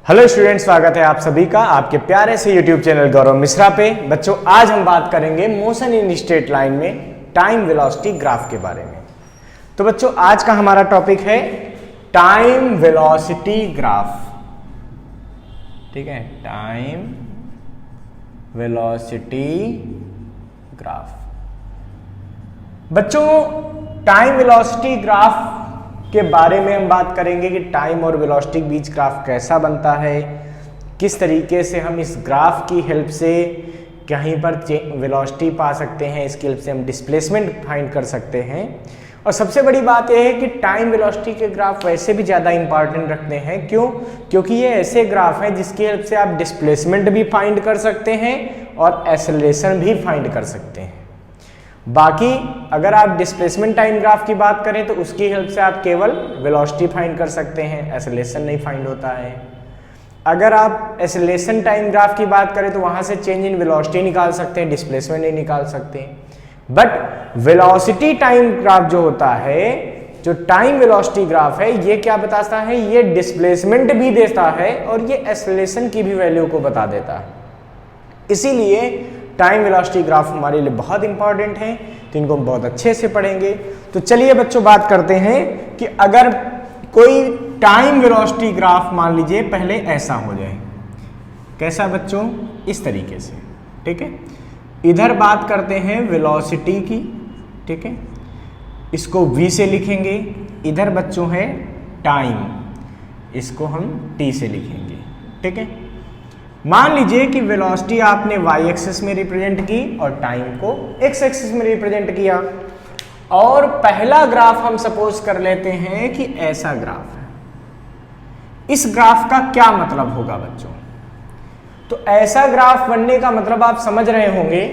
Hello students, स्वागत है आप सभी का आपके प्यारे से यूट्यूब चैनल गौरव मिश्रा पे। बच्चों, आज हम बात करेंगे मोशन इन स्ट्रेट लाइन में टाइम वेलोसिटी ग्राफ के बारे में। तो बच्चों, आज का हमारा टॉपिक है टाइम वेलोसिटी ग्राफ। ठीक है, टाइम वेलोसिटी ग्राफ। बच्चों, टाइम वेलोसिटी ग्राफ के बारे में हम बात करेंगे कि टाइम और वेलोसिटी के बीच ग्राफ कैसा बनता है, किस तरीके से हम इस ग्राफ की हेल्प से कहीं पर वेलोसिटी पा सकते हैं, इसकी हेल्प से हम डिस्प्लेसमेंट फाइंड कर सकते हैं। और सबसे बड़ी बात यह है कि टाइम वेलोसिटी के ग्राफ वैसे भी ज़्यादा इंपॉर्टेंट रखते हैं। क्यों? क्योंकि ये ऐसे ग्राफ हैं जिसकी हेल्प से आप डिस्प्लेसमेंट भी फाइंड कर सकते हैं और एक्सेलरेशन भी फाइंड कर सकते हैं। बाकी अगर आप डिस्प्लेसमेंट टाइम ग्राफ की बात करें तो उसकी हेल्प से आप केवल वेलोसिटी फाइंड कर सकते हैं, एक्सेलरेशन नहीं फाइंड होता है। अगर आप एक्सेलरेशन टाइम ग्राफ की बात करें तो वहां से चेंज इन वेलोसिटी निकाल सकते हैं, डिस्प्लेसमेंट नहीं निकाल सकते। बट वेलोसिटी टाइम ग्राफ जो होता है, जो टाइम वेलोसिटी ग्राफ है, ये क्या बताता है? ये डिस्प्लेसमेंट भी देता है और ये एक्सेलरेशन की भी वैल्यू को बता देता है। इसीलिए टाइम वेलोसिटी ग्राफ हमारे लिए बहुत इंपॉर्टेंट है, तो इनको हम बहुत अच्छे से पढ़ेंगे। तो चलिए बच्चों, बात करते हैं कि अगर कोई टाइम वेलोसिटी ग्राफ मान लीजिए पहले ऐसा हो जाए। कैसा बच्चों? इस तरीके से। ठीक है, इधर बात करते हैं वेलोसिटी की। ठीक है, इसको v से लिखेंगे। इधर बच्चों है टाइम, इसको हम t से लिखेंगे। ठीक है, मान लीजिए कि वेलोसिटी आपने y एक्सिस में रिप्रेजेंट की और टाइम को x एक्सिस में रिप्रेजेंट किया। और पहला ग्राफ हम सपोज कर लेते हैं कि ऐसा ग्राफ है। इस ग्राफ का क्या मतलब होगा बच्चों? तो ऐसा ग्राफ बनने का मतलब आप समझ रहे होंगे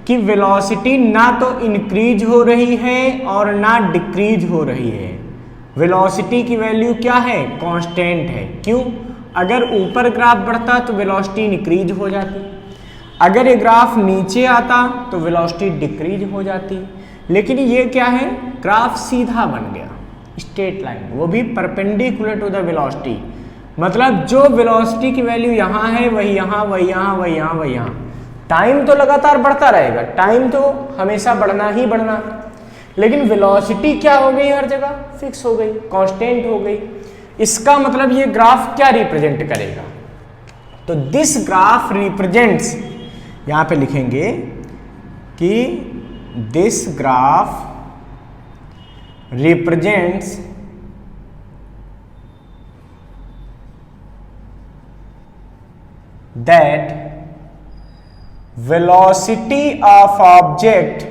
कि वेलोसिटी ना तो इंक्रीज हो रही है और ना डिक्रीज हो रही है। वेलोसिटी की वैल्यू क्या है? कांस्टेंट है। क्यों? अगर ऊपर ग्राफ बढ़ता तो वेलोसिटी इंक्रीज हो जाती, अगर ये ग्राफ नीचे आता तो वेलोसिटी डिक्रीज हो जाती। लेकिन ये क्या है? ग्राफ सीधा बन गया, स्ट्रेट लाइन, वो भी परपेंडिकुलर टू द वेलोसिटी। मतलब जो वेलोसिटी की वैल्यू यहाँ है वही यहाँ, वही यहाँ, वही यहाँ, वही यहाँ। टाइम तो लगातार बढ़ता रहेगा, टाइम तो हमेशा बढ़ना ही बढ़ना, लेकिन वेलोसिटी क्या हो गई? हर जगह फिक्स हो गई, कांस्टेंट हो गई। इसका मतलब ये ग्राफ क्या रिप्रेजेंट करेगा? तो दिस ग्राफ रिप्रेजेंट्स, यहां पे लिखेंगे कि this graph represents that velocity of object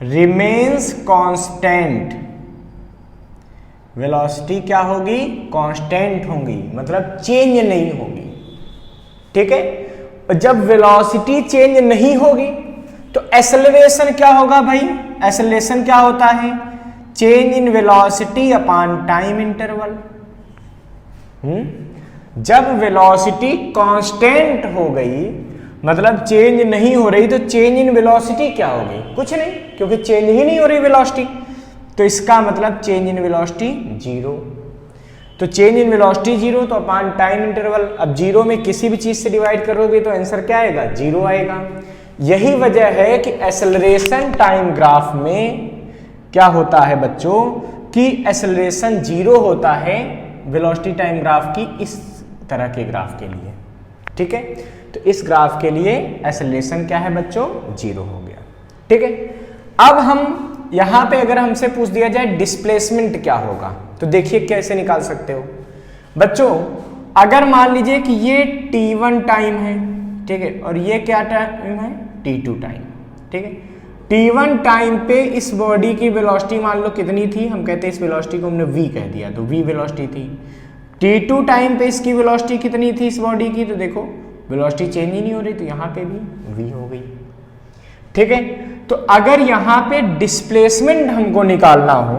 remains constant. Velocity क्या होगी? कांस्टेंट होगी, मतलब चेंज नहीं होगी। ठीक है, जब वेलोसिटी चेंज नहीं होगी तो एक्सेलरेशन क्या होगा भाई? एक्सेलरेशन क्या होता है? Change in velocity upon time interval. जब वेलोसिटी कांस्टेंट हो गई, मतलब चेंज नहीं हो रही, तो चेंज इन वेलोसिटी क्या होगी? कुछ नहीं, क्योंकि चेंज ही नहीं हो रही वेलोसिटी। तो इसका मतलब चेंज इन वेलोसिटी जीरो। तो चेंज इन वेलोसिटी जीरो, तो अपॉन टाइम इंटरवल। अब जीरो में किसी भी चीज से डिवाइड करोगे तो आंसर क्या आएगा? जीरो आएगा। यही वजह है कि एक्सेलरेशन टाइम ग्राफ में क्या होता है बच्चों, कि एक्सेलरेशन जीरो होता है वेलोसिटी टाइम ग्राफ की इस तरह के ग्राफ के लिए। ठीक है, तो इस ग्राफ के लिए एक्सेलरेशन क्या है बच्चों? जीरो हो गया। ठीक है, अब हम यहां पे अगर हमसे पूछ दिया जाए डिस्प्लेसमेंट क्या होगा, तो देखिए कैसे निकाल सकते हो बच्चों। अगर मान लीजिए कि ये t1 टाइम है, ठीक है, और ये क्या टाइम है? t2 time. ठीक है, t1 टाइम पे इस बॉडी की वेलोसिटी मान लो कितनी थी? हम कहते हैं इस वेलोसिटी को हमने v कह दिया, तो v वेलोसिटी थी। t2 टाइम पे इसकी वेलोसिटी कितनी थी इस बॉडी की? तो देखो वेलोसिटी चेंज ही नहीं हो रही, तो यहाँ पे भी v हो गई। ठीक है, तो अगर यहाँ पे डिस्प्लेसमेंट हमको निकालना हो,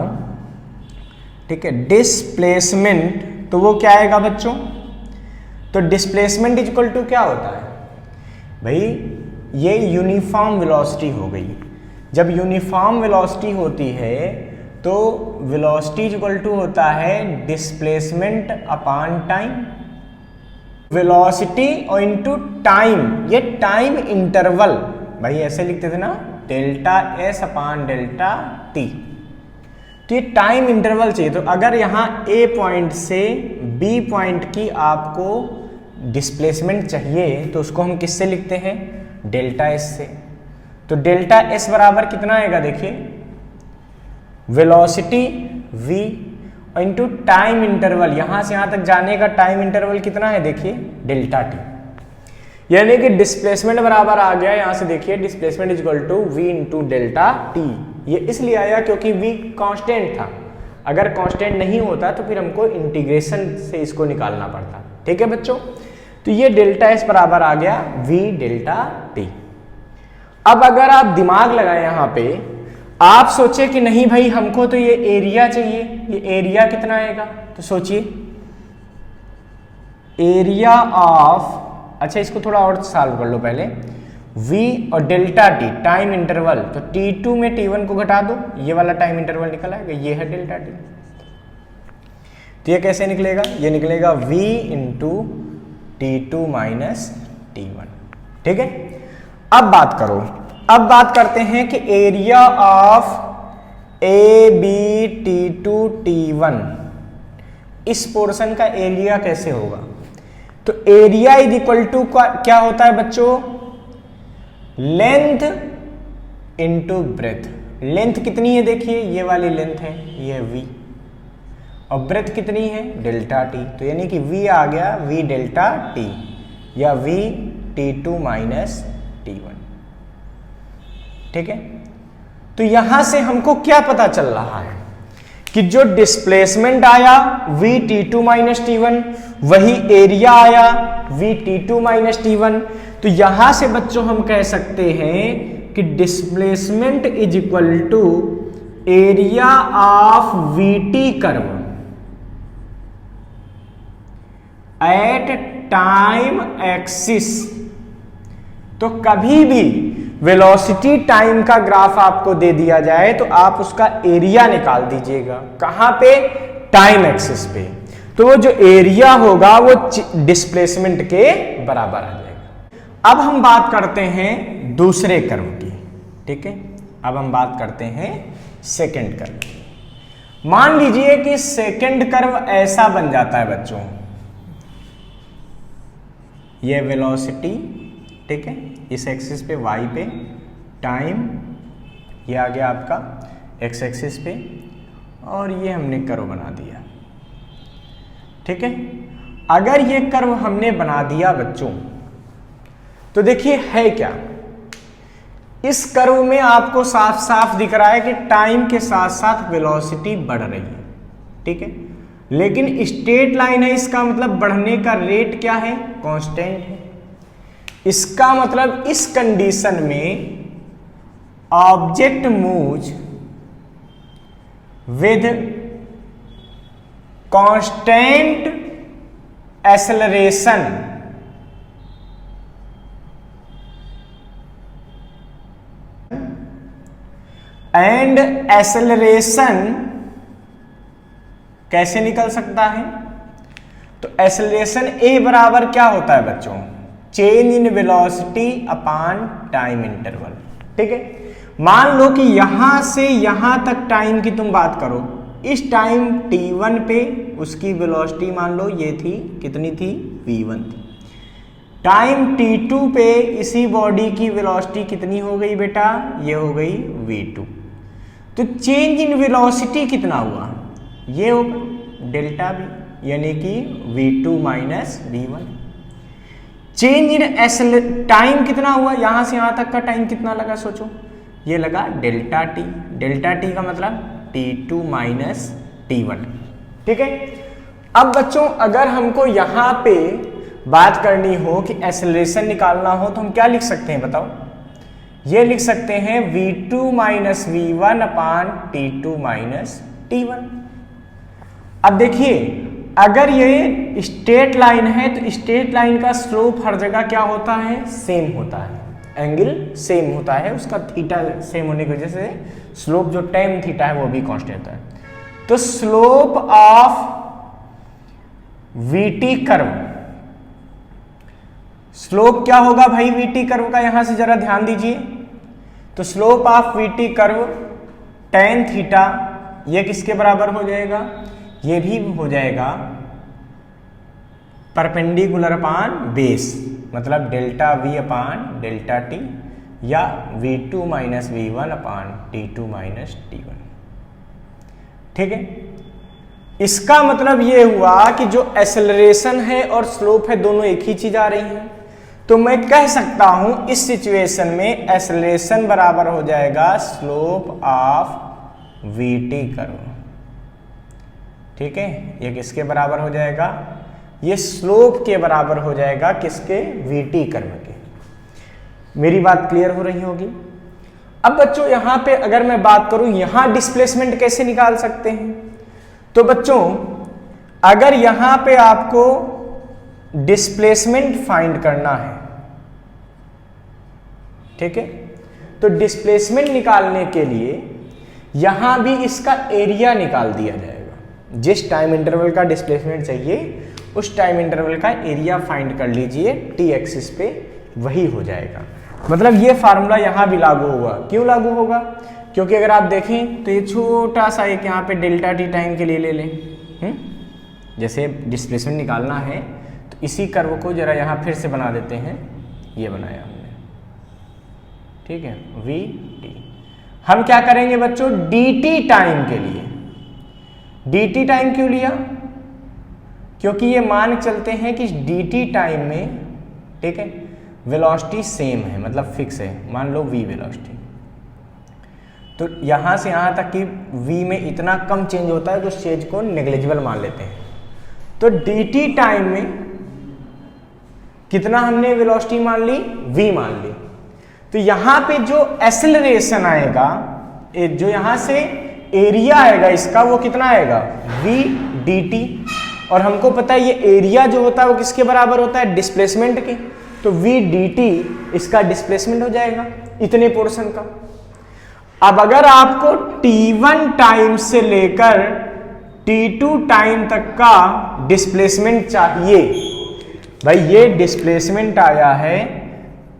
ठीक है, डिस्प्लेसमेंट, तो वो क्या आएगा बच्चों? तो डिस्प्लेसमेंट इक्वल टू क्या होता है भाई? ये यूनिफॉर्म वेलोसिटी हो गई। जब यूनिफॉर्म वेलोसिटी होती है तो वेलोसिटी इक्वल टू होता है डिस्प्लेसमेंट अपॉन टाइम, वेलोसिटी और इनटू टाइम, ये टाइम इंटरवल भाई ऐसे लिखते थे ना, delta S upon delta T. तो ये टाइम इंटरवल चाहिए। तो अगर यहाँ ए पॉइंट से बी पॉइंट की आपको डिस्प्लेसमेंट चाहिए तो उसको हम किससे लिखते हैं, डेल्टा एस से। तो डेल्टा एस बराबर कितना आएगा, देखिए वेलोसिटी v और इंटू टाइम इंटरवल, यहां से यहां तक जाने का टाइम इंटरवल कितना है, देखिए डेल्टा टी। यानी कि डिस्प्लेसमेंट बराबर आ गया, यहां से देखिए displacement is equal to v into delta T. ये इसलिए आया क्योंकि v कांस्टेंट था, अगर कांस्टेंट नहीं होता तो फिर हमको इंटीग्रेशन से इसको निकालना पड़ता। ठीक है बच्चों, तो ये डेल्टा एस बराबर आ गया v डेल्टा टी। अब अगर आप दिमाग लगाएं यहां पे, आप सोचे कि नहीं भाई हमको तो ये एरिया चाहिए, ये एरिया कितना आएगा, तो सोचिए एरिया ऑफ, अच्छा इसको थोड़ा और सॉल्व कर लो पहले, v और डेल्टा टी टाइम इंटरवल, तो t2 में t1 को घटा दो, ये वाला टाइम इंटरवल निकल आएगा, ये है डेल्टा टी। तो ये कैसे निकलेगा, ये निकलेगा v into t2 minus t1। ठीक है, अब बात करो, अब बात करते हैं कि area of A B T two T one, इस पोर्शन का एरिया कैसे होगा। तो एरिया इज इक्वल टू क्या होता है बच्चों, लेंथ इंटू ब्रेथ। लेंथ कितनी है, देखिए ये वाली लेंथ है, ये है v, और ब्रेथ कितनी है, डेल्टा टी। तो यानी कि v आ गया v डेल्टा टी या v t2 माइनस t1। ठीक है, तो यहां से हमको क्या पता चल रहा है कि जो डिस्प्लेसमेंट आया v t2 माइनस t1, वही एरिया आया v t2 माइनस t1। तो यहां से बच्चों हम कह सकते हैं कि displacement is equal to area of vt curve at time axis. तो कभी भी वेलोसिटी टाइम का ग्राफ आपको दे दिया जाए तो आप उसका एरिया निकाल दीजिएगा, कहां पे, टाइम एक्सिस पे। तो वो जो एरिया होगा वो डिस्प्लेसमेंट के बराबर आ जाएगा। अब हम बात करते हैं दूसरे कर्व की। ठीक है, अब हम बात करते हैं सेकंड कर्व। मान लीजिए कि सेकंड कर्व ऐसा बन जाता है बच्चों, ये वेलोसिटी, ठीक है, इस एक्सिस पे y पे, टाइम ये आ गया आपका x एक्सिस पे, और ये हमने कर्व बना दिया। ठीक है, अगर ये कर्व हमने बना दिया बच्चों, तो देखिए है क्या, इस कर्व में आपको साफ साफ दिख रहा है कि टाइम के साथ साथ वेलोसिटी बढ़ रही है। ठीक है, लेकिन स्ट्रेट लाइन है, इसका मतलब बढ़ने का रेट क्या है, कांस्टेंट है। इसका मतलब इस कंडीशन में object moves with constant acceleration and acceleration कैसे निकल सकता है, तो एक्सेलरेशन ए बराबर क्या होता है बच्चों, change in velocity upon time interval. ठीक है, मान लो कि यहां से यहां तक टाइम की तुम बात करो, इस टाइम t1 पे उसकी वेलोसिटी मान लो ये थी, कितनी थी, v1 थी। टाइम t2 पे इसी बॉडी की वेलोसिटी कितनी हो गई बेटा, ये हो गई v2। तो चेंज इन वेलोसिटी कितना हुआ, ये होगा डेल्टा v, यानी कि v2 minus v1। Change in time कितना हुआ, यहां से यहां तक का टाइम कितना लगा, सोचो, ये लगा डेल्टा टी। डेल्टा टी का मतलब t2 माइनस t1। ठीक है, अब बच्चों अगर हमको यहां पे बात करनी हो कि एक्सेलरेशन निकालना हो तो हम क्या लिख सकते हैं बताओ, ये लिख सकते हैं v2 माइनस v1 अपान t2 माइनस t1। अब देखिए अगर ये स्ट्रेट लाइन है तो स्ट्रेट लाइन का स्लोप हर जगह क्या होता है, सेम होता है। एंगल सेम होता है, उसका थीटा सेम होने की वजह से स्लोप जो tan थीटा है वो भी कांस्टेंट होता है। तो slope of VT curve, slope क्या होगा भाई VT कर्व का, यहां से जरा ध्यान दीजिए। तो slope of VT curve tan theta, ये किसके बराबर हो जाएगा, ये भी हो जाएगा परपेंडिकुलर अपान बेस, मतलब डेल्टा V अपान डेल्टा T या V2 माइनस V1 अपान T2 माइनस T1। ठीक है, इसका मतलब ये हुआ कि जो एक्सेलरेशन है और स्लोप है दोनों एक ही चीज आ रही हैं। तो मैं कह सकता हूं इस सिचुएशन में एक्सेलरेशन बराबर हो जाएगा स्लोप ऑफ VT कर्व। ठीक है, ये किसके बराबर हो जाएगा, ये स्लोप के बराबर हो जाएगा किसके, VT कर्व के। मेरी बात क्लियर हो रही होगी। अब बच्चों यहां पे अगर मैं बात करूं यहां डिस्प्लेसमेंट कैसे निकाल सकते हैं, तो बच्चों अगर यहां पे आपको डिस्प्लेसमेंट फाइंड करना है, ठीक है, तो डिस्प्लेसमेंट निकालने के लिए यहां भी इसका एरिया निकाल दिया जाएगा। जिस टाइम इंटरवल का डिस्प्लेसमेंट चाहिए उस टाइम इंटरवल का एरिया फाइंड कर लीजिए t एक्सिस पे, वही हो जाएगा। मतलब ये फार्मूला यहां भी लागू होगा। क्यों लागू होगा, क्योंकि अगर आप देखें तो ये छोटा सा एक यहाँ पे डेल्टा t टाइम के लिए ले लें। जैसे डिस्प्लेसमेंट निकालना है तो इसी कर्व को जरा यहाँ फिर से बना देते हैं, ये बनाया हमने, ठीक है, VT। हम क्या करेंगे बच्चों, dt टाइम के लिए, dt टाइम क्यों लिया, क्योंकि ये मान चलते हैं कि dt टाइम में, ठीक है, वेलोसिटी सेम है, मतलब फिक्स है, मान लो v वेलोसिटी, तो यहां से यहां तक कि v में इतना कम चेंज होता है तो उस चेंज को नेग्लिजिबल मान लेते हैं। तो dt टाइम में कितना हमने वेलोसिटी मान ली, v मान ली। तो यहां पे जो एक्सेलरेशन आएगा, जो यहां से एरिया आएगा इसका, वो कितना आएगा, v dt। और हमको पता है ये एरिया जो होता है वो किसके बराबर होता है, डिस्प्लेसमेंट के। तो v dt इसका डिस्प्लेसमेंट हो जाएगा इतने पोर्शन का। अब अगर आपको t1 टाइम से लेकर t2 टाइम तक का डिस्प्लेसमेंट चाहिए, भाई ये डिस्प्लेसमेंट आया है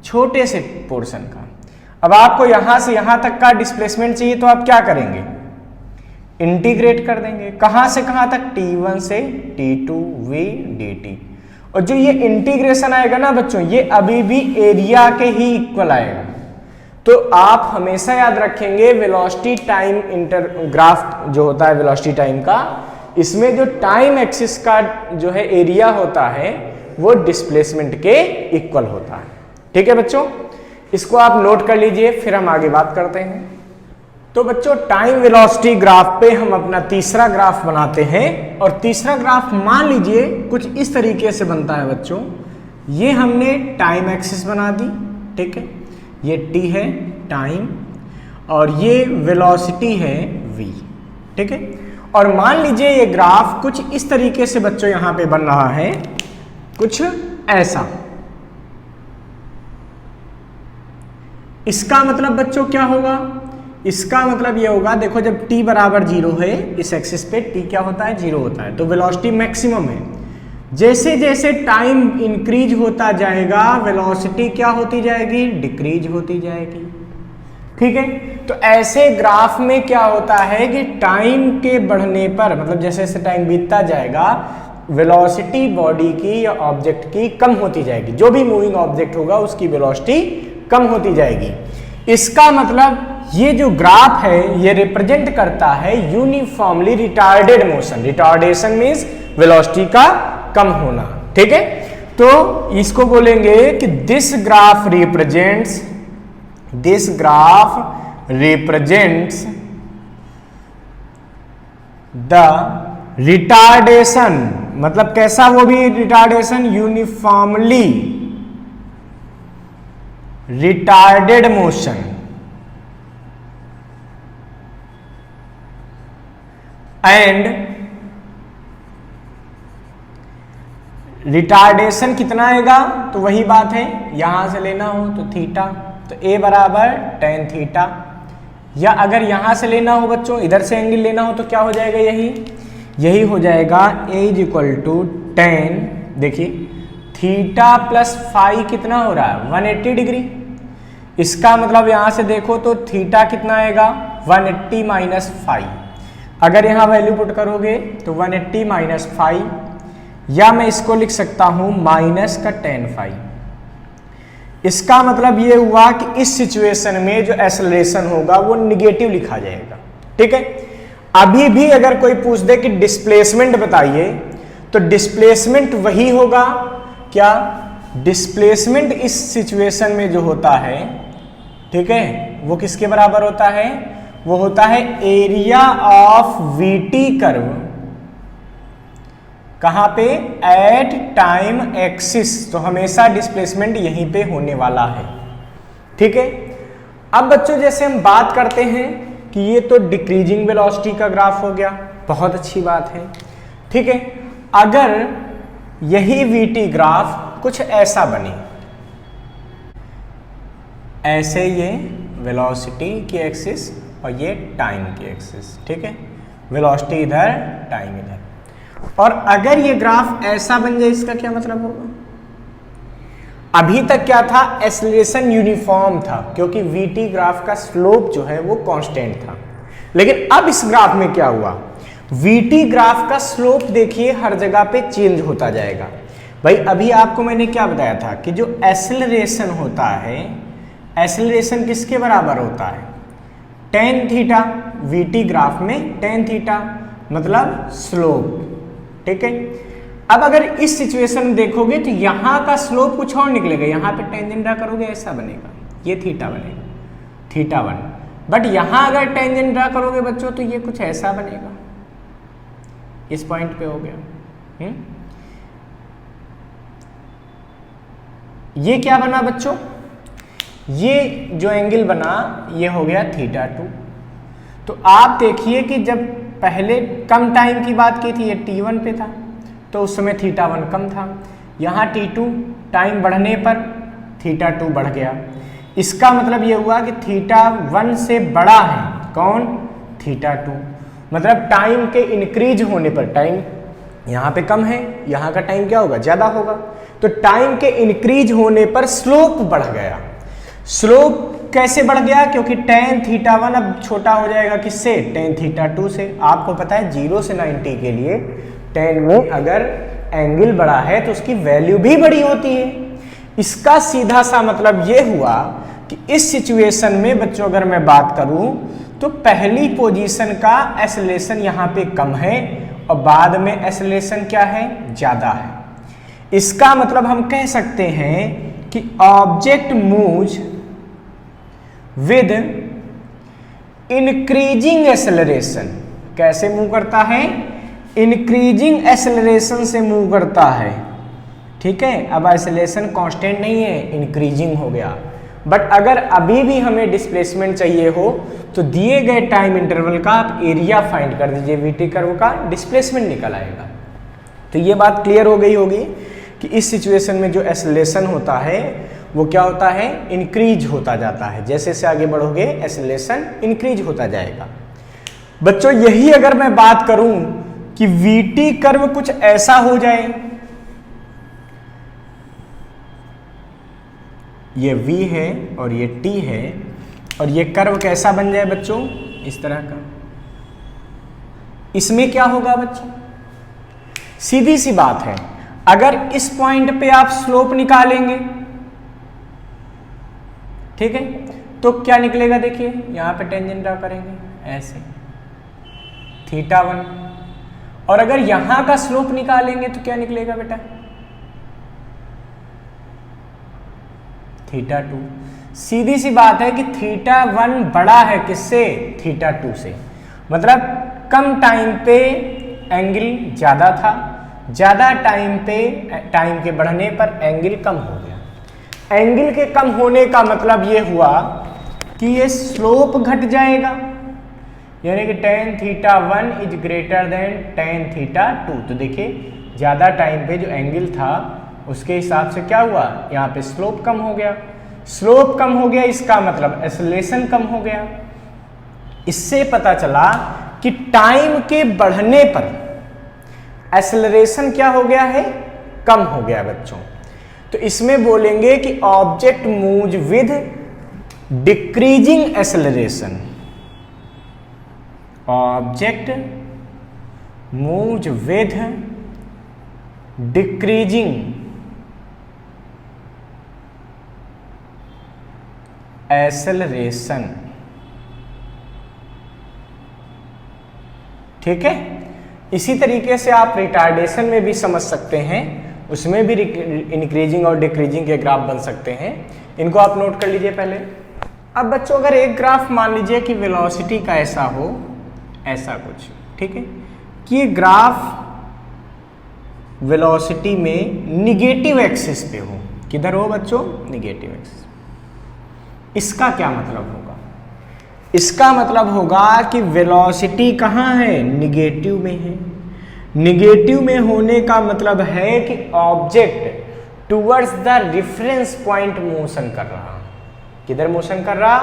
छोटे से पोर्शन का। अब आपको यहां से यहां तक का डिस्प्लेसमेंट चाहिए तो आप क्या करेंगे, इंटीग्रेट कर देंगे। कहां से कहां तक, t1 से t2 v dt। और जो ये इंटीग्रेशन आएगा ना बच्चों, ये अभी भी एरिया के ही इक्वल आएगा। तो आप हमेशा याद रखेंगे वेलोसिटी टाइम ग्राफ जो होता है वेलोसिटी टाइम का, इसमें जो टाइम एक्सिस का जो है एरिया होता है वो डिस्प्लेसमेंट के इक्वल होता है। ठीक है बच्चों, इसको आप नोट कर लीजिए, फिर हम आगे बात करते हैं। तो बच्चों टाइम वेलोसिटी ग्राफ पे हम अपना तीसरा ग्राफ बनाते हैं, और तीसरा ग्राफ मान लीजिए कुछ इस तरीके से बनता है बच्चों। ये हमने टाइम एक्सिस बना दी, ठीक है, ये t है टाइम और ये वेलोसिटी है v, ठीक है। और मान लीजिए ये ग्राफ कुछ इस तरीके से बच्चों यहां पे बन रहा है, कुछ ऐसा। इसका मतलब बच्चों क्या होगा, इसका मतलब ये होगा, देखो जब t बराबर 0 है इस एक्सिस पे t क्या होता है, 0 होता है, तो वेलोसिटी मैक्सिमम है। जैसे जैसे टाइम इंक्रीज होता जाएगा वेलोसिटी क्या होती जाएगी, डिक्रीज होती जाएगी। ठीक है, तो ऐसे ग्राफ में क्या होता है कि टाइम के बढ़ने पर, मतलब जैसे जैसे टाइम बीतता जाएगा वेलोसिटी बॉडी की या ऑब्जेक्ट की कम होती जाएगी। जो भी मूविंग ऑब्जेक्ट होगा उसकी वेलोसिटी कम होती जाएगी। इसका मतलब ये जो ग्राफ है ये रिप्रेजेंट करता है uniformly retarded motion. Retardation means velocity का कम होना। ठीक है, तो इसको बोलेंगे कि this graph represents the retardation, मतलब कैसा, वो भी retardation, uniformly retarded motion and retardation कितना आएगा, तो वही बात है, यहां से लेना हो तो थीटा तो ए बराबर टेन थीटा, या अगर यहां से लेना हो बच्चों, इधर से एंगल लेना हो तो क्या हो जाएगा, यही हो जाएगा ए इज इक्वल टू टेन, देखिए थीटा प्लस फाई कितना हो रहा है 180 डिग्री। इसका मतलब यहां से देखो तो थीटा कितना आएगा 180 माइनस फाई। अगर यहां वैल्यू पुट करोगे तो 180 माइनस फाई, या मैं इसको लिख सकता हूं माइनस का टेन फाई। इसका मतलब ये हुआ कि इस सिचुएशन में जो एक्सेलरेशन होगा वो निगेटिव लिखा जाएगा। ठीक है, अभी भी अगर कोई पूछ दे कि डिस्प्लेसमेंट बताइए, तो डिस्प्लेसमेंट वही होगा क्या, डिस्प्लेसमेंट इस सिचुएशन में जो होता है, ठीक है, वो किसके बराबर होता है, वो होता है एरिया ऑफ वीटी कर्व, कहां पे, एट टाइम एक्सिस। तो हमेशा डिस्प्लेसमेंट यहीं पे होने वाला है। ठीक है, अब बच्चों जैसे हम बात करते हैं कि ये तो डिक्रीजिंग वेलोसिटी का ग्राफ हो गया, बहुत अच्छी बात है। ठीक है, अगर यही वीटी ग्राफ कुछ ऐसा बने, ऐसे ये वेलोसिटी की एक्सिस और ये टाइम की एक्सिस, ठीक है, वेलोसिटी इधर टाइम इधर, और अगर ये ग्राफ ऐसा बन जाए, इसका क्या मतलब होगा, अभी तक क्या था, एक्सेलरेशन यूनिफॉर्म था क्योंकि वीटी ग्राफ का स्लोप जो है वो कांस्टेंट था। लेकिन अब इस ग्राफ में क्या हुआ, वीटी ग्राफ का स्लोप देखिए हर जगह पे चेंज होता जाएगा। भाई अभी आपको मैंने क्या बताया था कि जो एक्सेलरेशन होता है, एक्सेलरेशन किसके बराबर होता है, टेन थीटा, वीटी ग्राफ में टेन थीटा मतलब स्लोप। ठीक है, अब अगर इस सिचुएशन में देखोगे तो यहां का स्लोप कुछ और निकलेगा, यहां पे टेंजेंट ड्रा करोगे ऐसा बनेगा, ये थीटा बनेगा, थीटा 1। बट यहां अगर टेंजेंट ड्रा करोगे बच्चों तो ये कुछ ऐसा बनेगा, इस पॉइंट पे हो गया। ये क्या बना बच्चों, ये जो एंगल बना ये हो गया थीटा 2। तो आप देखिए कि जब पहले कम टाइम की बात की थी, ये T1 पे था, तो उस समय थीटा 1 कम था, यहाँ T2 टाइम बढ़ने पर थीटा 2 बढ़ गया। इसका मतलब ये हुआ कि थीटा 1 से बड़ा है कौन, थीटा 2, मतलब टाइम के इंक्रीज होने पर, टाइम यहाँ पे कम है, यहाँ का टाइम क्या होगा, ज़्यादा होगा, तो टाइम के इंक्रीज होने पर स्लोप बढ़ गया। स्लोप कैसे बढ़ गया, क्योंकि टेन थीटा 1 अब छोटा हो जाएगा किससे, टेन थीटा 2 से। आपको पता है 0 से 90 के लिए 10 में अगर एंगल बड़ा है तो उसकी वैल्यू भी बड़ी होती है। इसका सीधा सा मतलब ये हुआ कि इस सिचुएशन में बच्चों अगर मैं बात करूं तो पहली पोजीशन का एक्सेलरेशन यहाँ पे कम है और बाद में एक्सेलरेशन क्या है, ज़्यादा है। इसका मतलब हम कह सकते हैं कि object moves with increasing acceleration. कैसे मूव करता है, इंक्रीजिंग एक्सेलरेशन से मूव करता है। ठीक है, अब एक्सेलरेशन कांस्टेंट नहीं है, इंक्रीजिंग हो गया। बट अगर अभी भी हमें डिस्प्लेसमेंट चाहिए हो तो दिए गए टाइम इंटरवल का आप एरिया फाइंड कर दीजिए, वीटी कर्व का डिस्प्लेसमेंट निकल आएगा। तो ये बात क्लियर हो गई होगी कि इस सिचुएशन में जो एक्सेलरेशन होता है वो क्या होता है, इंक्रीज होता जाता है। जैसे से आगे बढ़ोगे एक्सेलरेशन इंक्रीज होता जाएगा। बच्चों यही अगर मैं बात करूं कि वीटी कर्व कुछ ऐसा हो जाए, ये V है और ये T है, और ये कर्व कैसा बन जाए बच्चों, इस तरह का, इसमें क्या होगा बच्चों, सीधी सी बात है, अगर इस पॉइंट पे आप स्लोप निकालेंगे, ठीक है, तो क्या निकलेगा, देखिए यहां पे टेंजेंट ड्रा करेंगे ऐसे थीटा 1, और अगर यहां का स्लोप निकालेंगे तो क्या निकलेगा बेटा, थीटा 2। सीधी सी बात है कि थीटा 1 बड़ा है किससे, थीटा 2 से, मतलब कम टाइम पे एंगल ज्यादा था, ज्यादा टाइम पे टाइम के बढ़ने पर एंगल कम हो गया। एंगल के कम होने का मतलब ये हुआ कि ये स्लोप घट जाएगा, यानी कि tan theta 1 is greater than tan theta 2। तो देखिए ज़्यादा टाइम पे जो एंगल था उसके हिसाब से क्या हुआ, यहाँ पे स्लोप कम हो गया। स्लोप कम हो गया, इसका मतलब एक्सेलरेशन कम हो गया। इससे पता चला कि टाइम के बढ़ने पर एक्सेलरेशन क्या हो गया है, कम हो गया बच्चों। तो इसमें बोलेंगे कि object moves with decreasing acceleration, object moves with decreasing acceleration. ठीक है, इसी तरीके से आप रिटार्डेशन में भी समझ सकते हैं, उसमें भी इंक्रीजिंग और डिक्रीजिंग के ग्राफ बन सकते हैं। इनको आप नोट कर लीजिए पहले। अब बच्चों अगर एक ग्राफ मान लीजिए कि वेलोसिटी का ऐसा हो, ऐसा कुछ, ठीक है, कि ये ग्राफ वेलोसिटी में निगेटिव एक्सिस पे हो, किधर हो बच्चों, निगेटिव एक्सिस। इसका क्या मतलब होगा, इसका मतलब होगा कि वेलोसिटी कहाँ है, निगेटिव में है। निगेटिव में होने का मतलब है कि object towards the reference point motion कर रहा। किधर मोशन कर रहा,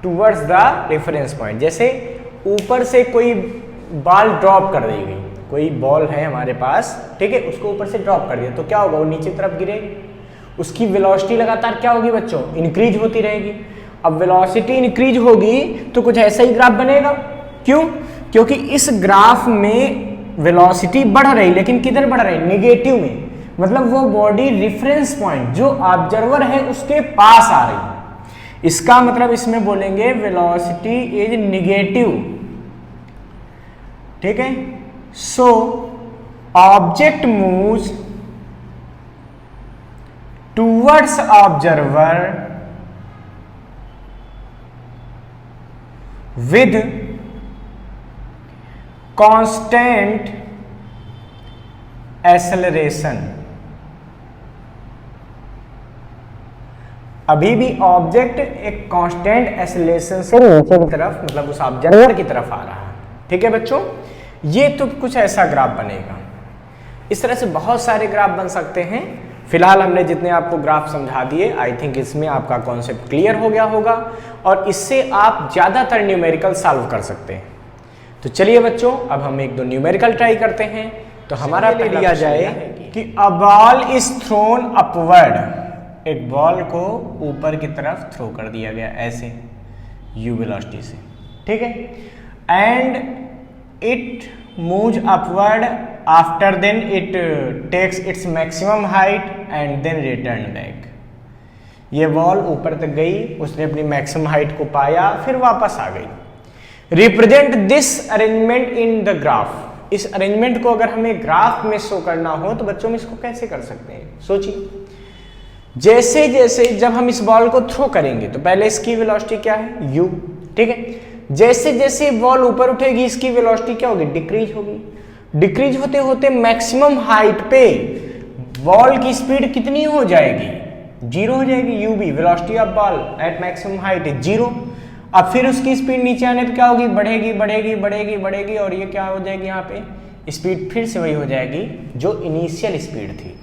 टुवर्ड्स द रेफरेंस पॉइंट। जैसे ऊपर से कोई बॉल ड्रॉप कर दी गई, कोई बॉल है हमारे पास, ठीक है, उसको ऊपर से ड्रॉप कर दिया तो क्या होगा, वो नीचे तरफ गिरेगी, उसकी वेलोसिटी लगातार क्या होगी बच्चों, इंक्रीज होती रहेगी। अब वेलोसिटी इंक्रीज होगी तो कुछ ऐसा ही ग्राफ बनेगा। क्यों, क्योंकि इस ग्राफ में वेलोसिटी बढ़ रही, लेकिन किधर बढ़ रही, निगेटिव में, मतलब वो बॉडी रेफरेंस पॉइंट जो ऑब्जर्वर है उसके पास आ रही है। इसका मतलब इसमें बोलेंगे वेलोसिटी इज निगेटिव, ठीक है। So object moves towards observer with constant acceleration. अभी भी ऑब्जेक्ट एक कांस्टेंट एक्सेलरेशन से नीचे की तरफ, मतलब उस ऑब्जर्वर की तरफ आ रहा है। ठीक है बच्चों, ये तो कुछ ऐसा ग्राफ बनेगा। इस तरह से बहुत सारे ग्राफ बन सकते हैं। फिलहाल हमने जितने आपको ग्राफ समझा दिए, आई थिंक इसमें आपका कॉन्सेप्ट क्लियर हो गया होगा और इससे आप ज़्यादातर न्यूमेरिकल सॉल्व कर सकते हैं। तो चलिए बच्चों, अब हम एक दो न्यूमेरिकल ट्राई करते हैं। तो हमारा ले लिया जाए कि a ball is throne upward, एक बॉल को ऊपर की तरफ थ्रो कर दिया गया ऐसे u वेलोसिटी से, ठीक है, and it moves upward, after then it takes its maximum height and then return back. ये बॉल ऊपर तक गई, उसने अपनी मैक्सिमम हाइट को पाया, फिर वापस आ गई। Represent this arrangement in the graph. इस अरेंजमेंट को अगर हमें ग्राफ में शो करना हो तो बच्चों में इसको कैसे कर सकते हैं, सोचिए। जैसे जैसे जब हम इस बॉल को थ्रो करेंगे तो पहले इसकी वेलोसिटी क्या है, u, ठीक है। जैसे जैसे बॉल ऊपर उठेगी इसकी वेलोसिटी क्या होगी, डिक्रीज होगी। डिक्रीज होते होते मैक्सिमम हाइट पे बॉल की स्पीड कितनी हो जाएगी, 0 हो जाएगी। u भी, velocity of ball at maximum height is 0। अब फिर उसकी स्पीड नीचे आने पे क्या होगी, बढ़ेगी बढ़ेगी बढ़ेगी बढ़ेगी, और ये क्या हो जाएगी, यहाँ पे स्पीड फिर से वही हो जाएगी जो इनिशियल स्पीड थी।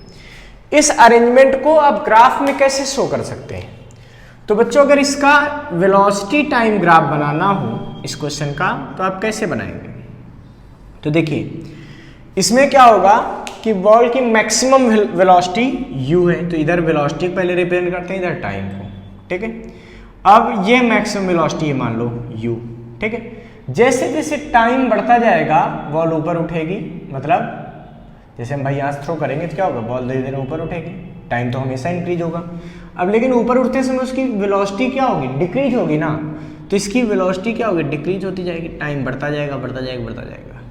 इस अरेंजमेंट को आप ग्राफ में कैसे शो कर सकते हैं? तो बच्चों अगर इसका वेलोसिटी टाइम ग्राफ बनाना हो इस क्वेश्चन का, तो आप कैसे बनाएंगे? तो देखिए, इसमें क्या होगा कि बॉल की मैक्सिमम वेलोसिटी u है, तो इधर वेलोसिटी पहले रिप्रेजेंट करते हैं, इधर टाइम को, ठीक है। अब ये मैक्सिमम वेलोसिटी है, मान लो u, ठीक है। जैसे जैसे टाइम बढ़ता जाएगा बॉल ऊपर उठेगी, मतलब जैसे हम भाई यहाँ से थ्रो करेंगे तो क्या होगा, बॉल धीरे धीरे ऊपर उठेगी, टाइम तो हमेशा इंक्रीज होगा। अब लेकिन ऊपर उठते समय उसकी वेलोसिटी क्या होगी, डिक्रीज होगी ना, तो इसकी वेलोसिटी क्या होगी, डिक्रीज होती जाएगी, टाइम बढ़ता जाएगा बढ़ता जाएगा बढ़ता जाएगा।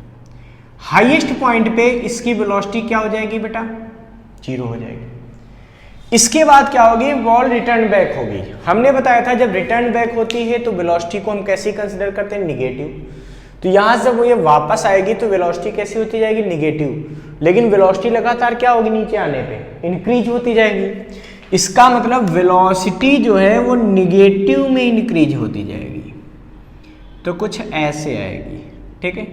हाईएस्ट पॉइंट पे इसकी वेलोसिटी क्या हो जाएगी बेटा, 0 हो जाएगी। इसके बाद क्या होगी, बॉल रिटर्न बैक होगी। हमने बताया था जब रिटर्न बैक होती है तो वेलोसिटी को हम कैसे कंसिडर करते हैं, निगेटिव। तो यहाँ से जब वो ये वापस आएगी तो वेलोसिटी कैसी होती जाएगी, निगेटिव। लेकिन वेलोसिटी लगातार क्या होगी, नीचे आने पे इंक्रीज होती जाएगी। इसका मतलब वेलोसिटी जो है वो निगेटिव में इंक्रीज होती जाएगी, तो कुछ ऐसे आएगी, ठीक है।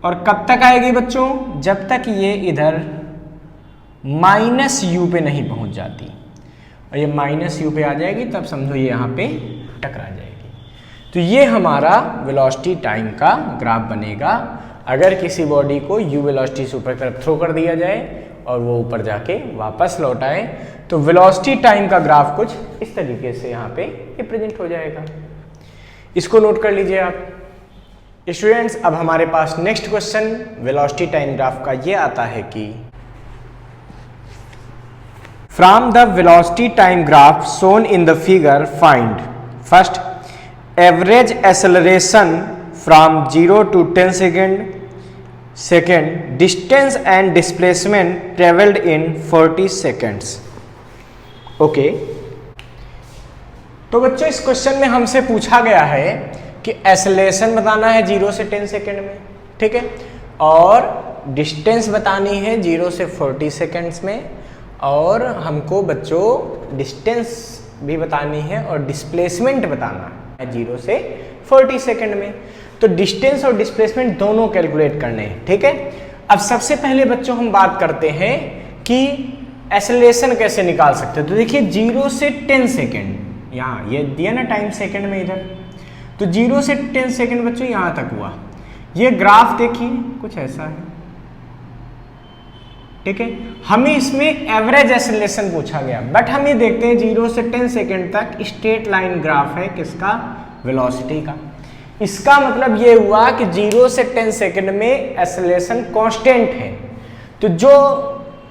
और कब तक आएगी बच्चों, जब तक ये इधर -u पे नहीं पहुंच जाती। और ये माइनस यू पे आ जाएगी, तब समझो ये यहाँ पे टकरा जाएगी। तो ये हमारा वेलोसिटी टाइम का ग्राफ बनेगा अगर किसी बॉडी को यू वेलोसिटी से ऊपर की तरफ थ्रो कर दिया जाए और वो ऊपर जाके वापस लौट आए, तो वेलोसिटी टाइम का ग्राफ कुछ इस तरीके से यहाँ पे रिप्रेजेंट हो जाएगा। इसको नोट कर लीजिए आप स्टूडेंट्स। अब हमारे पास next question velocity time graph का ये आता है कि from the velocity time graph shown in the figure find first average acceleration from 0 to 10 second, second distance and displacement travelled in 40 seconds. Okay, तो बच्चों इस क्वेश्चन में हमसे पूछा गया है कि एक्सेलरेशन बताना है 0 से 10 सेकेंड में, ठीक है, और डिस्टेंस बतानी है 0 से 40 सेकेंड्स में, और हमको बच्चों डिस्टेंस भी बतानी है और डिस्प्लेसमेंट बताना है 0 से 40 सेकेंड में। तो डिस्टेंस और डिस्प्लेसमेंट दोनों कैलकुलेट करने हैं, ठीक है। अब सबसे पहले बच्चों हम बात करते हैं कि एक्सेलरेशन कैसे निकाल सकते हैं। तो देखिए 0 से 10 सेकेंड, यहाँ ये दिया ना टाइम सेकेंड में इधर, तो 0 से 10 सेकेंड बच्चों यहाँ तक हुआ। ये ग्राफ देखिए कुछ ऐसा है, ठीक है। हमें इसमें एवरेज एक्सेलरेशन पूछा गया, बट हम ये देखते हैं 0 से 10 सेकेंड तक स्ट्रेट लाइन ग्राफ है किसका, वेलोसिटी का। इसका मतलब ये हुआ कि 0 से 10 सेकेंड में एक्सेलरेशन कांस्टेंट है। तो जो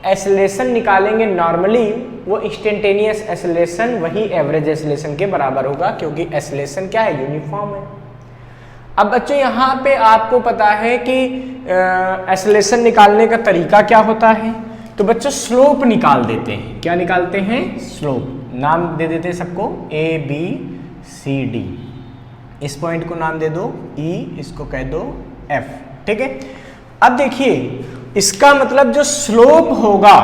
एक्सेलरेशन निकालेंगे नॉर्मली वो इंस्टेंटेनियस एक्सेलरेशन वही एवरेज एक्सेलरेशन के बराबर होगा, क्योंकि एक्सेलरेशन क्या है, यूनिफॉर्म है। अब बच्चों यहाँ पे आपको पता है कि एक्सेलरेशन निकालने का तरीका क्या होता है। तो बच्चों स्लोप निकाल देते हैं। क्या निकालते हैं, स्लोप। नाम दे देते हैं सबको ABCD। इस पॉइंट को नाम दे दो E, इसको कह दो F, ठीक है। अब देखिए इसका मतलब जो स्लोप होगा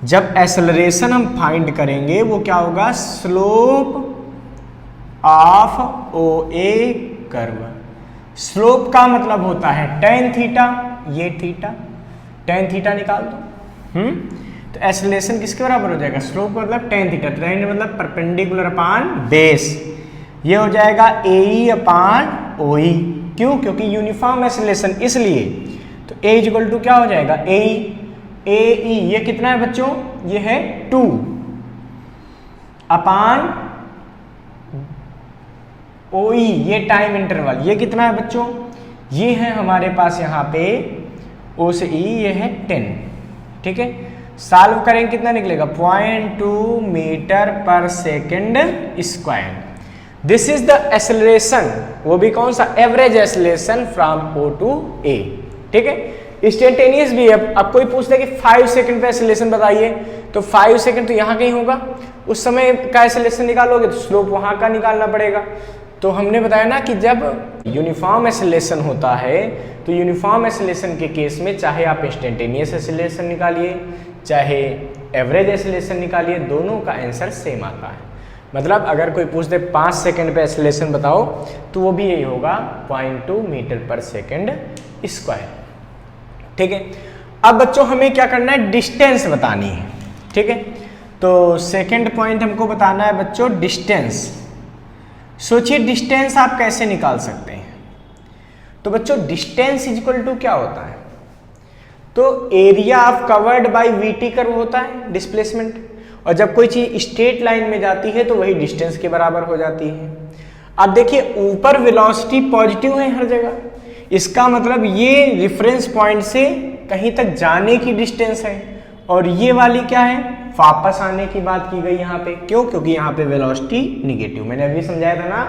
जब एक्सेलरेशन हम फाइंड करेंगे वो क्या होगा, slope of OA curve. Slope का मतलब होता है tan थीटा, ये थीटा, tan थीटा निकाल दो। तो एक्सेलरेशन किसके बराबर हो जाएगा, स्लोप का मतलब tan थीटा, tan मतलब परपेंडिकुलर अपॉन बेस, ये हो जाएगा AE अपॉन OE। क्यों, क्योंकि यूनिफॉर्म एक्सेलरेशन इसलिए। तो A इक्वल टू क्या हो जाएगा, AE, ये कितना है बच्चों, ये है 2 अपॉन OE, ये टाइम इंटरवल, ये कितना है बच्चों, ये है हमारे पास यहाँ पे O से E, ये है 10, ठीक है। सॉल्व करेंगे कितना निकलेगा, 0.2 metre per second square. This is the acceleration, वो भी कौन सा, average acceleration from O to A, ठीक है। इंस्टेंटेनियस भी है। अब कोई पूछता है कि 5 सेकंड पे एक्सेलरेशन बताइए, तो 5 सेकंड तो यहाँ कहीं होगा, उस समय का एक्सेलरेशन निकालोगे तो स्लोप वहाँ का निकालना पड़ेगा। तो हमने बताया ना कि जब यूनिफॉर्म एक्सेलरेशन होता है तो यूनिफॉर्म एक्सेलरेशन के केस में चाहे आप इंस्टेंटेनियस एक्सेलरेशन निकालिए चाहे एवरेज एक्सेलरेशन निकालिए, दोनों का आंसर सेम आता है। मतलब अगर कोई पूछ दे 5 सेकंड पे एक्सेलरेशन बताओ तो वो भी यही होगा 0.2 मीटर पर सेकंड स्क्वायर, ठीक है। अब बच्चों हमें क्या करना है, डिस्टेंस बतानी है, ठीक है। तो सेकंड पॉइंट हमको बताना है बच्चों डिस्टेंस। सोचिए डिस्टेंस आप कैसे निकाल सकते हैं। तो बच्चों डिस्टेंस इक्वल टू क्या होता है, तो area of covered by VT curve होता है डिस्प्लेसमेंट, और जब कोई चीज स्ट्रेट लाइन में जाती है तो वही डिस्टेंस के बराबर हो जाती है। अब देखिए ऊपर वेलोसिटी पॉजिटिव है हर जगह, इसका मतलब ये रेफरेंस पॉइंट से कहीं तक जाने की डिस्टेंस है, और ये वाली क्या है, वापस आने की बात की गई यहाँ पे। क्यों, क्योंकि यहाँ पे वेलोसिटी निगेटिव। मैंने अभी समझाया था ना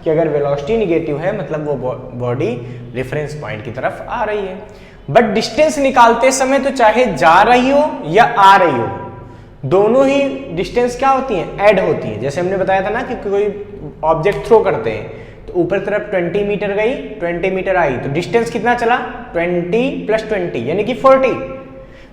कि अगर वेलोसिटी निगेटिव है मतलब वो बॉडी रेफरेंस पॉइंट की तरफ आ रही है। बट डिस्टेंस निकालते समय तो चाहे जा रही हो या आ रही हो, दोनों ही डिस्टेंस क्या होती है, ऐड होती है। जैसे हमने बताया था ना कि कोई ऑब्जेक्ट थ्रो करते हैं तो ऊपर तरफ 20 मीटर गई, 20 मीटर आई, तो डिस्टेंस कितना चला, 20 + 20 यानी कि 40।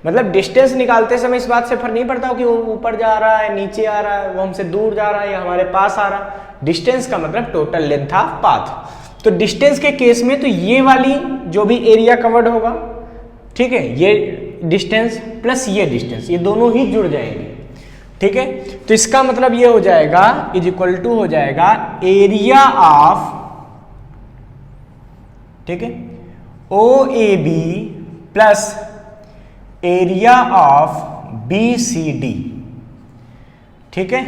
मतलब डिस्टेंस निकालते समय इस बात से फर्क नहीं पड़ता कि वो ऊपर जा रहा है, नीचे आ रहा है, वो हमसे दूर जा रहा है या हमारे पास आ रहा है। डिस्टेंस का मतलब टोटल लेंथ ऑफ पाथ। तो डिस्टेंस के केस में तो ये वाली जो भी एरिया कवर्ड होगा, ठीक है, ये डिस्टेंस प्लस ये डिस्टेंस, ये दोनों ही जुड़ जाएंगे। ठीक है, तो इसका मतलब ये हो जाएगा इज इक्वल टू हो जाएगा एरिया ऑफ, ठीक है, O A B plus area of B C D. ठीक है,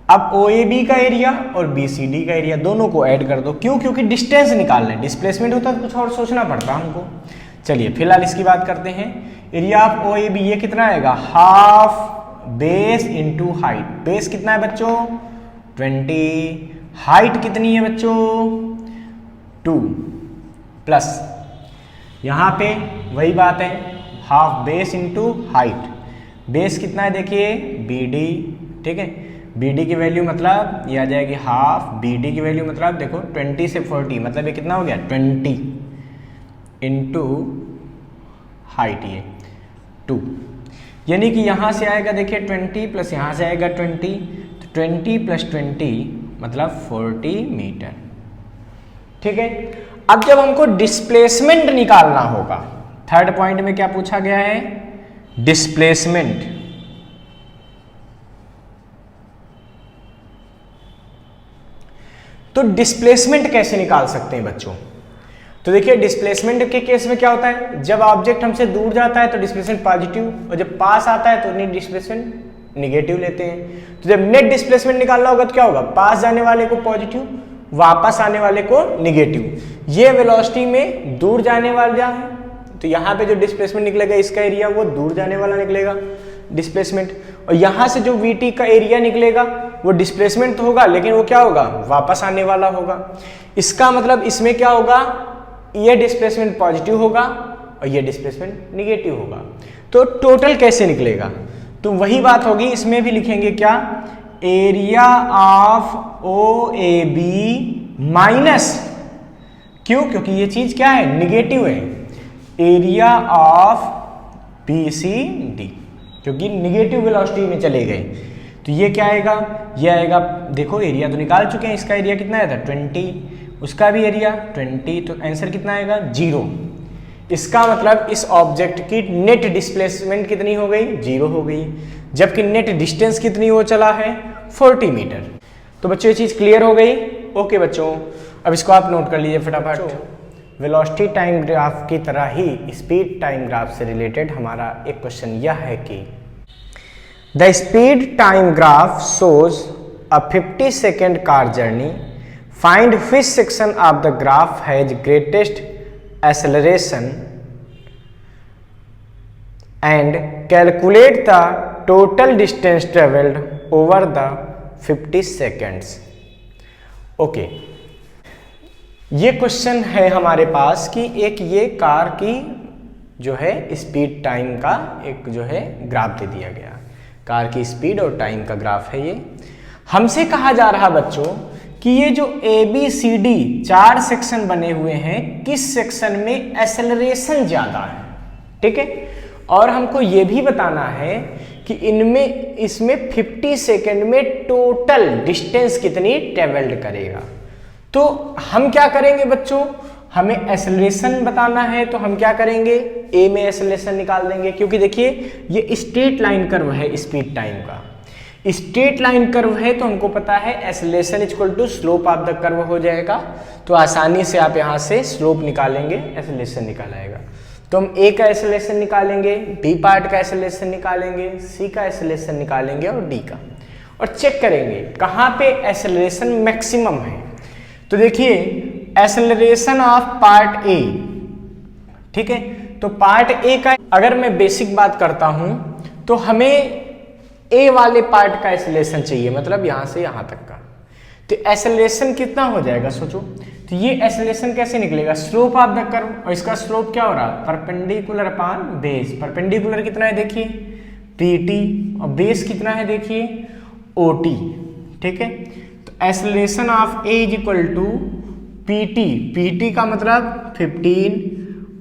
अब ओ ए बी का एरिया और बी सी डी का एरिया दोनों को ऐड कर दो। क्यों? क्योंकि डिस्टेंस निकालना है, डिस्प्लेसमेंट होता तो कुछ और सोचना पड़ता हमको। चलिए फिलहाल इसकी बात करते हैं। Area of O A B ये कितना आएगा, half base into height. Base कितना है बच्चों 20, हाइट कितनी है बच्चों 2, प्लस यहाँ पे वही बात है half base into height. Base कितना है देखिए बी डी, ठीक है, बी डी की वैल्यू मतलब ये आ जाएगी हाफ, बी डी की वैल्यू मतलब देखो 20 से 40 मतलब ये कितना हो गया 20 इंटू हाइट ये 2, यानी कि यहाँ से आएगा देखिए 20 प्लस यहाँ से आएगा 20, तो 20 प्लस 20 मतलब 40 मीटर। ठीक है, अब जब हमको डिस्प्लेसमेंट निकालना होगा, थर्ड पॉइंट में क्या पूछा गया है, डिस्प्लेसमेंट। तो डिस्प्लेसमेंट कैसे निकाल सकते हैं बच्चों? तो देखिए डिस्प्लेसमेंट के केस में क्या होता है, जब ऑब्जेक्ट हमसे दूर जाता है तो डिस्प्लेसमेंट पॉजिटिव, और जब पास आता है तो नेट डिस्प्लेसमेंट निगेटिव लेते हैं। तो जब नेट डिस्प्लेसमेंट निकालना होगा तो क्या होगा, पास जाने वाले को पॉजिटिव, वापस आने वाले को निगेटिव। ये वेलोसिटी में दूर जाने वाला है, तो यहाँ पे जो डिस्प्लेसमेंट निकलेगा इसका एरिया वो दूर जाने वाला निकलेगा डिस्प्लेसमेंट, और यहाँ से जो वी का एरिया निकलेगा वो डिस्प्लेसमेंट तो होगा लेकिन वो क्या होगा, वापस आने वाला होगा। इसका मतलब इसमें क्या होगा, ये डिस्प्लेसमेंट पॉजिटिव होगा और ये डिस्प्लेसमेंट निगेटिव होगा। तो टोटल कैसे निकलेगा, तो वही बात होगी, इसमें भी लिखेंगे क्या, area of O A B minus, क्यों, क्योंकि ये चीज क्या है निगेटिव है, area of B C D, क्योंकि निगेटिव वेलोसिटी में चले गए। तो ये क्या आएगा, ये आएगा, देखो एरिया तो निकाल चुके हैं, इसका एरिया कितना आया था 20, उसका भी एरिया 20, तो आंसर कितना आएगा 0। इसका मतलब इस ऑब्जेक्ट की नेट डिस्प्लेसमेंट कितनी हो गई, 0 हो गई, जबकि नेट डिस्टेंस कितनी वो चला है 40 मीटर। तो बच्चों ये चीज क्लियर हो गई। ओके बच्चों, अब इसको आप नोट कर लीजिए फटाफट। वेलोसिटी टाइम ग्राफ की तरह ही स्पीड टाइम ग्राफ से रिलेटेड हमारा एक क्वेश्चन यह है कि the speed time graph shows a 50-second car journey, find which section of the graph has greatest acceleration and calculate the total distance travelled over the 50 seconds। Okay, ये question है हमारे पास कि एक ये कार की जो है स्पीड टाइम का एक जो है ग्राफ दे दिया गया, कार की स्पीड और टाइम का ग्राफ है ये। हमसे कहा जा रहा बच्चों कि ये जो A B C D 4 section बने हुए हैं, किस सेक्शन में एक्सेलरेशन ज्यादा है, ठीक है, और हमको ये भी बताना है कि इनमें इसमें 50 सेकेंड में टोटल डिस्टेंस कितनी ट्रेवल्ड करेगा। तो हम क्या करेंगे बच्चों, हमें एक्सेलरेशन बताना है, तो हम क्या करेंगे, ए में एक्सेलरेशन निकाल देंगे, क्योंकि देखिए ये स्ट्रेट लाइन कर्व है स्पीड टाइम का, स्ट्रेट लाइन कर्व है, तो हमको पता है acceleration equal to slope of the curve हो जाएगा। तो आसानी से आप यहाँ से स्लोप निकालेंगे, एक्सेलरेशन निकाल आएगा। तो हम ए का एक्सेलरेशन निकालेंगे, बी पार्ट का एक्सेलरेशन निकालेंगे, सी का एक्सेलरेशन निकालेंगे और डी का, और चेक करेंगे कहाँ पे एक्सेलरेशन मैक्सिमम है। तो देखिए एक्सेलरेशन ऑफ पार्ट ए, ठीक है, तो पार्ट ए का अगर मैं बेसिक बात करता हूं तो हमें ए वाले पार्ट का एक्सेलरेशन चाहिए, मतलब यहां से यहां तक का। तो एक्सेलरेशन कितना हो जाएगा सोचो, तो ये एक्सेलरेशन कैसे निकलेगा, स्लोप ऑफ द कर्व, और इसका स्लोप क्या हो रहा है परपेंडिकुलर अपॉन बेस। परपेंडिकुलर कितना है देखिए पीटी, और बेस कितना है देखिए ओटी, ठीक है। तो acceleration of A is equal to PT, PT का मतलब 15,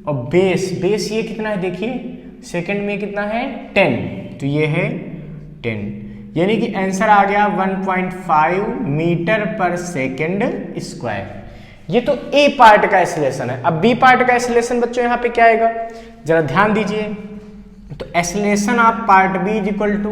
और बेस ये कितना है देखिए सेकंड में कितना है 10, तो ये है 10, यानी कि आंसर आ गया 1.5 मीटर पर सेकंड स्क्वायर। ये तो ए पार्ट का एक्सेलरेशन है। अब बी पार्ट का एक्सेलरेशन बच्चों यहाँ पे क्या आएगा, जरा ध्यान दीजिए। तो acceleration of part B is equal to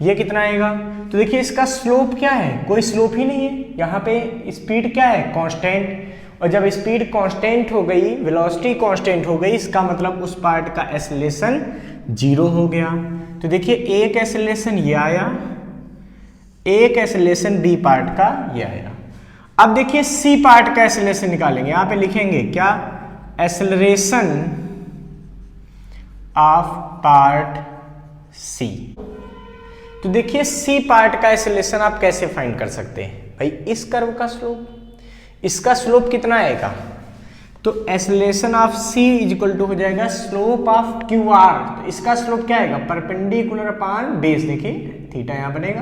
ये कितना आएगा। तो देखिए इसका स्लोप क्या है, कोई स्लोप ही नहीं है, यहाँ पे स्पीड क्या है, कांस्टेंट। और जब स्पीड कांस्टेंट हो गई, वेलोसिटी कांस्टेंट हो गई, इसका मतलब उस पार्ट का एक्सेलरेशन 0 हो गया। तो देखिए एक एक्सेलरेशन ये आया, एक एक्सेलरेशन बी पार्ट का ये आया। अब देखिए सी पार्ट का एक्सेलरेशन निकालेंगे, यहां पे लिखेंगे क्या, एक्सेलरेशन ऑफ पार्ट सी। तो देखिए सी पार्ट का एक्सेलरेशन आप कैसे फाइंड कर सकते हैं भाई, इस कर्व का स्लोप, इसका स्लोप कितना आएगा, तो acceleration of C is equal to हो जाएगा स्लोप ऑफ क्यू आर। तो इसका स्लोप क्या आएगा, परपेंडिकुलर अपॉन बेस। देखिए थीटा यहां बनेगा,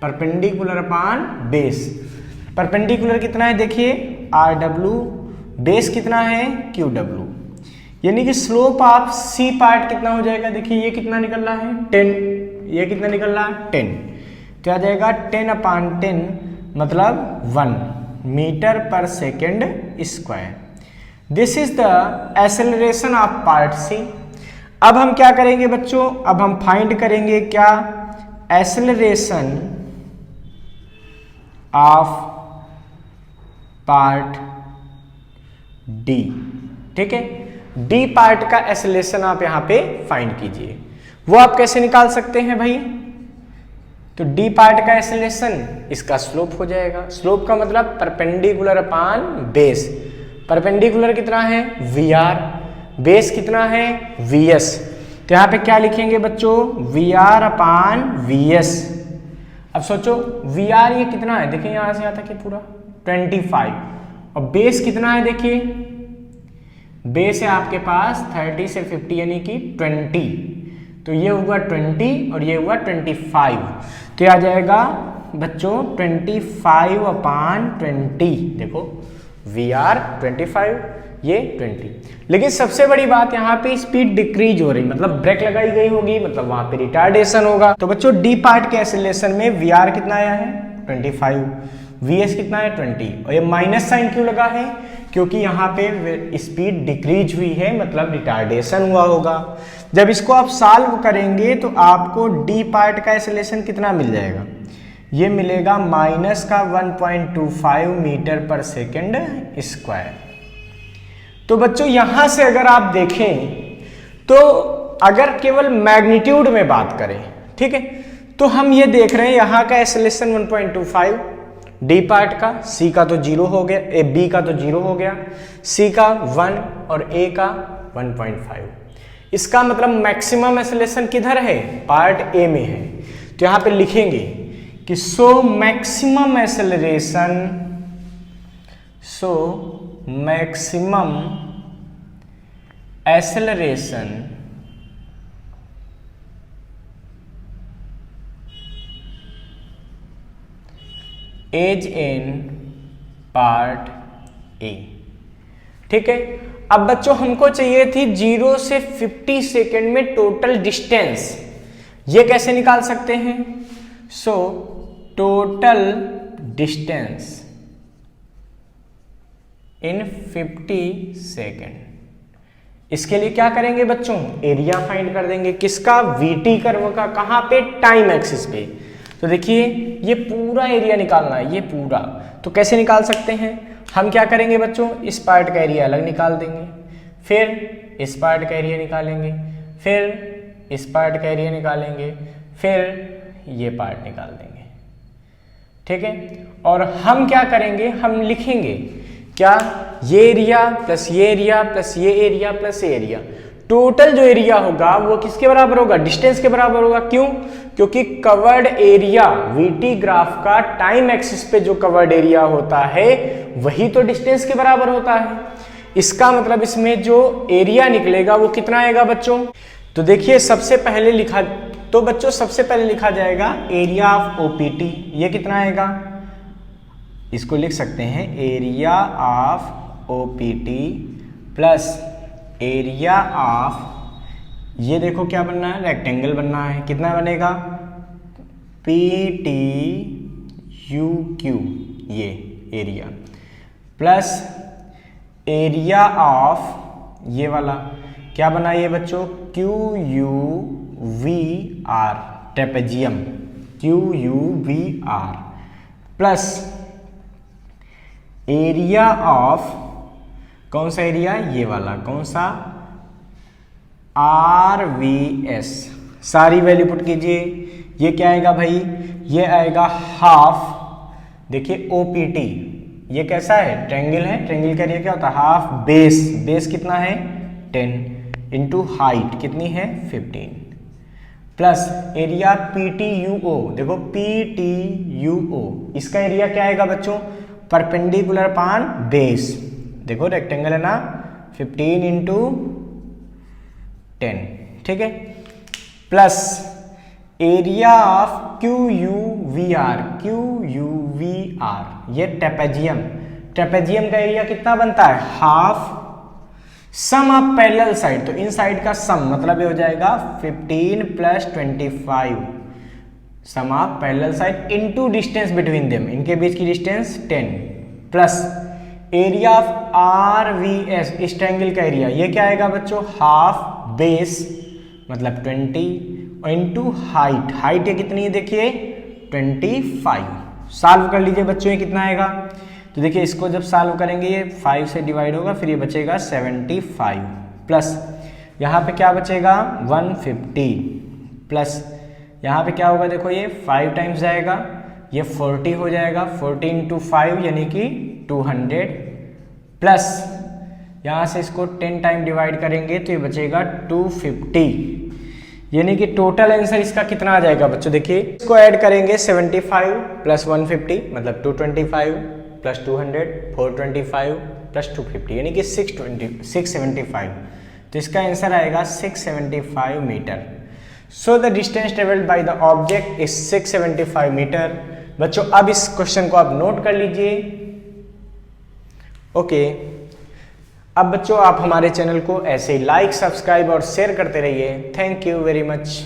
परपेंडिकुलर अपॉन बेस। परपेंडिकुलर कितना है देखिए आर डब्ल्यू, बेस कितना है क्यू डब्ल्यू, यानी कि स्लोप ऑफ सी पार्ट कितना हो जाएगा। देखिए ये कितना निकल रहा है 10, ये कितना निकल रहा है 10, तो आ जाएगा 10/10 मतलब 1 metre per second square. This is the acceleration of part C. अब हम क्या करेंगे बच्चों, अब हम फाइंड करेंगे क्या, एक्सेलरेशन ऑफ पार्ट डी। ठीक है, डी पार्ट का एक्सेलरेशन आप यहां पे फाइंड कीजिए। वो आप कैसे निकाल सकते हैं भाई, तो डी पार्ट का एक्सेलरेशन इसका स्लोप हो जाएगा। स्लोप का मतलब परपेंडिकुलर अपॉन बेस। परपेंडिकुलर कितना है वी आर, बेस कितना है वी एस। तो यहाँ पे क्या लिखेंगे बच्चों, V R upon V S. अब सोचो वी आर ये कितना है, देखिए यहां से आता कि पूरा 25, और बेस कितना है, देखिए बेस है आपके पास 30 से 50 यानी कि 20, तो ये हुआ 20 और ये हुआ 25, तो ये आ जाएगा बच्चों 25/20। देखो वी आर 25, ये 20। लेकिन सबसे बड़ी बात यहाँ पे स्पीड डिक्रीज हो रही, मतलब ब्रेक लगाई गई होगी, मतलब वहां पे रिटार्डेशन होगा। तो बच्चों डी पार्ट के एक्सेलरेशन में वी आर कितना आया है 25, वी एस कितना है 20, और ये माइनस साइन क्यों लगा है, क्योंकि यहाँ पे स्पीड डिक्रीज हुई है, मतलब रिटार्डेशन हुआ होगा। जब इसको आप सॉल्व करेंगे तो आपको डी पार्ट का एक्सेलरेशन कितना मिल जाएगा, ये मिलेगा माइनस का 1.25 मीटर पर सेकेंड स्क्वायर। तो बच्चों यहां से अगर आप देखें तो अगर केवल मैग्नीट्यूड में बात करें, ठीक है, तो हम ये देख रहे हैं यहां का एक्सेलरेशन 1.25 डी पार्ट का, सी का तो 0 हो गया, बी का तो 0 हो गया, सी का 1 और ए का 1.5। इसका मतलब मैक्सिमम एक्सेलरेशन किधर है, पार्ट ए में है। तो यहां पे लिखेंगे कि so maximum acceleration, so maximum acceleration as in part A. ठीक है, अब बच्चों हमको चाहिए थी 0 से 50 सेकेंड में टोटल डिस्टेंस, ये कैसे निकाल सकते हैं, so total distance in 50 second. इसके लिए क्या करेंगे बच्चों, एरिया फाइंड कर देंगे, किसका, वीटी कर्व का, कहां पे, टाइम एक्सिस पे। तो देखिए ये पूरा एरिया निकालना है, ये पूरा, तो कैसे निकाल सकते हैं, हम क्या करेंगे बच्चों, इस पार्ट का एरिया अलग निकाल देंगे, फिर इस पार्ट का एरिया निकालेंगे, फिर इस पार्ट का एरिया निकालेंगे, फिर ये पार्ट निकाल देंगे। ठीक है, और हम क्या करेंगे, हम लिखेंगे क्या, ये एरिया प्लस ये एरिया प्लस ये एरिया प्लस ये एरिया, टोटल जो एरिया होगा वो किसके बराबर होगा, डिस्टेंस के बराबर होगा। क्यों, क्योंकि कवर्ड एरिया वीटी ग्राफ का टाइम एक्सिस पे जो कवर्ड एरिया होता है वही तो डिस्टेंस के बराबर होता है। इसका मतलब इसमें जो एरिया निकलेगा वो कितना आएगा बच्चों, तो देखिए सबसे पहले लिखा, तो बच्चों सबसे पहले लिखा जाएगा एरिया ऑफ ओपीटी, ये कितना आएगा, इसको लिख सकते हैं area of OPT plus area of, ये देखो क्या बनना है, रेक्टेंगल बनना है, कितना बनेगा, पी टी यू क्यू, ये एरिया प्लस एरिया ऑफ ये वाला क्या बना ये बच्चों, Q U V R. Trapezium, QUVR, plus area of, कौन सा एरिया, ये वाला, कौन सा, RVS। सारी वैल्यू पुट कीजिए। ये क्या आएगा भाई, ये आएगा हाफ, देखिए OPT, ये कैसा है, ट्रायंगल है, ट्रायंगल का एरिया क्या होता है, हाफ बेस, बेस कितना है 10 इंटू हाइट कितनी है 15, प्लस एरिया PTUO, देखो PTUO, इसका एरिया क्या आएगा बच्चों, परपेंडिकुलर पान बेस, देखो रेक्टेंगल है ना, 15 इंटू 10, ठीक है, plus area of QUVR, QUVR, ये ट्रेपेजियम, ट्रेपेजियम का एरिया कितना बनता है, half sum of parallel side, तो इन साइड का सम मतलब ये हो जाएगा 15 plus 25, sum of parallel side into distance between them, इनके बीच की distance 10, plus area of RVS, इस ट्रायंगल का एरिया, ये क्या आएगा बच्चों, हाफ बेस मतलब 20 और इनटू हाइट, हाइट ये कितनी है देखिए 25, सॉल्व कर लीजिए बच्चों, ये कितना आएगा, तो देखिए इसको जब सॉल्व करेंगे ये 5 से डिवाइड होगा, फिर ये बचेगा 75, प्लस यहाँ पे क्या बचेगा 150, प्लस यहाँ पे क्या होगा, देखो ये 5 टाइम्स जाएगा, ये 40 हो जाएगा, 40 इंटू 5 यानी कि 200, प्लस यहाँ से इसको 10 टाइम डिवाइड करेंगे तो ये बचेगा 250, यानी कि टोटल आंसर इसका कितना आ जाएगा बच्चों, देखिए इसको ऐड करेंगे 75 प्लस 150 मतलब 225 प्लस 200 425 प्लस 250 यानी कि 675, तो इसका आंसर आएगा 675 metre. So the distance travelled by the object is 675 metre. बच्चों अब इस क्वेश्चन को आप नोट कर लीजिए। ओके, अब बच्चों आप हमारे चैनल को ऐसे ही लाइक, सब्सक्राइब और शेयर करते रहिए। Thank you very much.